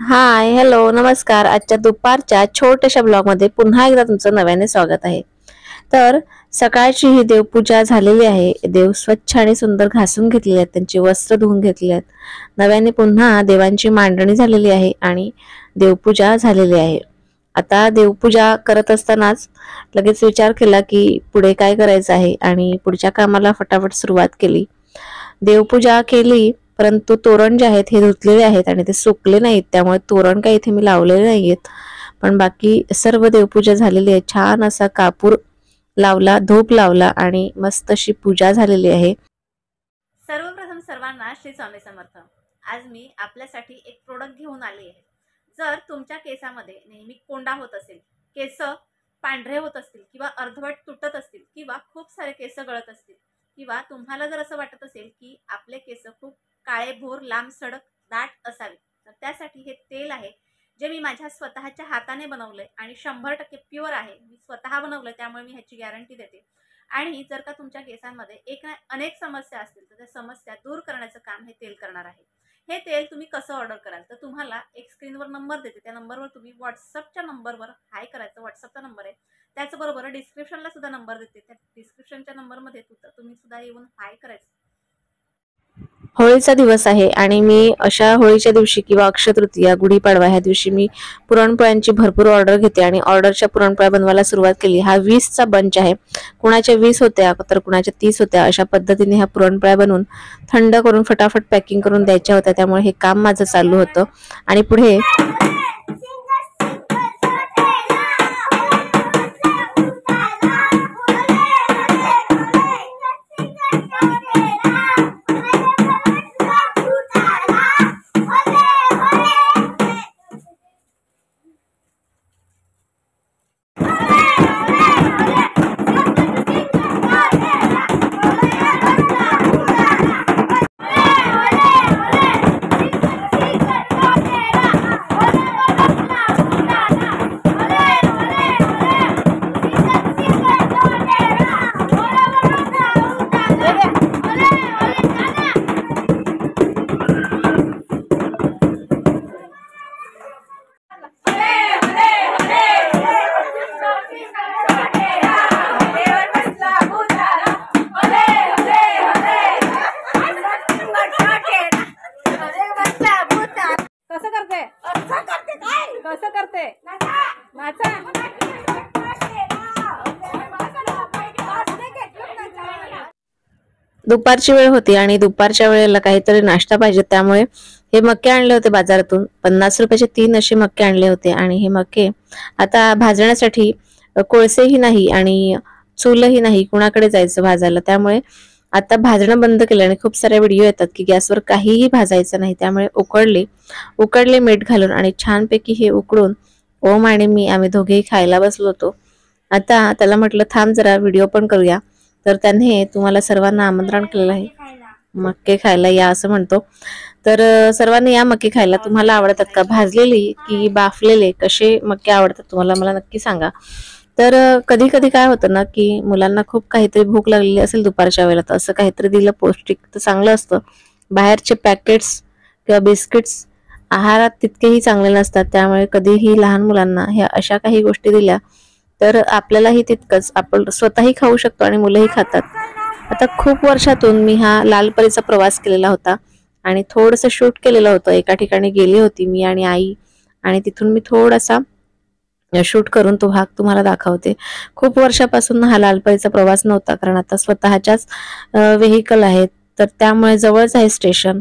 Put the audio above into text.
हाय, hello, नमस्कार. आजच्या दुपारच्या छोट्याशा ब्लॉगमध्ये पुन्हा एकदा तुमचं नव्याने स्वागत आहे. तर सकाळची ही देवपूजा झालेली आहे. देव स्वच्छ आणि सुंदर घासून घेतलेले आहेत, त्यांची वस्त्र धुवून घेतली आहेत. नव्याने पुन्हा देवांची मांडणी झालेली आहे आणि देवपूजा झालेली आहे. आता देवपूजा करत असतानाच लगेच विचार केला की पुढे काय करायचं आहे आणि पुढच्या कामाला फटाफट सुरुवात केली. देवपूजा केली, परंतु तोरण जे आहेत हे धुतलेले आहेत आणि ते सुकले नाहीत, त्यामुळे तोरण काही इथे मी लावलेले नाहीयेत. पण बाकी सर्व देवपूजा झालेली आहे. छान असा कापूर लावला, धूप लावला आणि मस्त अशी पूजा झालेली आहे. सर्वप्रथम सर्वांना श्री स्वामी समर्थ. आज मी आपल्यासाठी एक प्रोडक्ट घेऊन आली आहे. जर तुमच्या केसामध्ये नेहमी कोंडा होत असेल, केस पांढरे होत असतील किंवा अर्धवट तुटत असतील किंवा खूप सारे केस गळत असतील किंवा तुम्हाला जर असं वाटत असेल की आपले केस खूप काळे भोर लांब सडक दाट असावे, तर त्यासाठी हे तेल आहे जे मी माझ्या स्वतःच्या हाताने बनवलंय आणि 100% प्युअर आहे. मी स्वतः बनवलंय, त्यामुळे मी ह्याची गॅरंटी देते. आणि जर का तुमच्या केसांमध्ये अनेक समस्या असतील तर त्या समस्या दूर करण्याचं काम हे तेल करणार आहे. हे तेल तुम्ही कसं ऑर्डर कराल, तर तुम्हाला एक स्क्रीनवर नंबर देते, त्या नंबरवर तुम्ही व्हॉट्सअपच्या नंबरवर हाय करायचं. व्हॉट्सअपचा नंबर आहे, त्याचबरोबर डिस्क्रिप्शनला सुद्धा नंबर देते, त्या डिस्क्रिप्शनच्या नंबरमध्ये तुम्ही सुद्धा येऊन हाय करायचं. होळीचा दिवस आहे आणि मी अशा होळीच्या दिवशी किंवा अक्षय तृतीया, गुढीपाडवा ह्या दिवशी मी पुरणपोळ्यांची भरपूर ऑर्डर घेते आणि ऑर्डरच्या पुरणपोळ्या बनवायला सुरुवात केली. हा 20चा बंच आहे. कुणाच्या 20 होत्या तर कुणाच्या 30 होत्या. अशा पद्धतीने ह्या पुरणपोळ्या बनवून थंड करून फटाफट पॅकिंग करून द्यायच्या होत्या, त्यामुळे हे काम माझं चालू होतं. आणि पुढे कसं करते नाचा. दुपारची वेळ होती आणि दुपारच्या वेळेला काहीतरी नाश्ता पाहिजे, त्यामुळे हे मक्के आणले होते बाजारातून. 50 रुपयाचे 3 असे मक्के आणले होते आणि हे मक्के आता भाजण्यासाठी कोळसेही नाही आणि चूलही नाही, कुणाकडे जायचं भाजायला. त्यामुळे आता भाजणं बंद केलं आणि खूप सारे व्हिडिओ येतात की गॅसवर काहीही भाजायचं नाही, त्यामुळे उकडले मीठ घालून आणि छानपैकी हे उकडून ओम आणि मी आम्ही दोघेही खायला बसलो होतो. आता त्याला म्हटलं थांब जरा व्हिडिओ पण करूया, तर त्याने तुम्हाला सर्वांना आमंत्रण केलेलं आहे मक्के खायला या असं म्हणतो. तर सर्वांनी या मक्के खायला. तुम्हाला आवडतात का भाजलेली की बाफलेले, कसे मक्के आवडतात तुम्हाला मला नक्की सांगा. तर कधी कधी काय होतं ना की मुलांना खूप काहीतरी भूक लागलेली असेल दुपारच्या वेळेला, तर असं काहीतरी दिलं पौष्टिक तर चांगलं असतं. बाहेरचे पॅकेट्स किंवा बिस्किट्स आहारात तितकेही चांगले नसतात, त्यामुळे कधीही लहान मुलांना ह्या अशा काही गोष्टी दिल्या तर आपल्यालाही तितकंच, आपण स्वतःही खाऊ शकतो आणि मुलंही खातात. आता खूप वर्षातून मी हा लालपरीचा प्रवास केलेला होता आणि थोडंसं शूट केलेलं होतं. एका ठिकाणी गेली होती मी आणि आई, आणि तिथून मी थोडासा शूट करून तो भाग तुम्हाला दाखवते. खूप वर्षापासून हा लालपरीचा प्रवास नव्हता, कारण आता स्वतःच्याच व्हेकल आहेत, तर त्यामुळे जवळच आहे स्टेशन.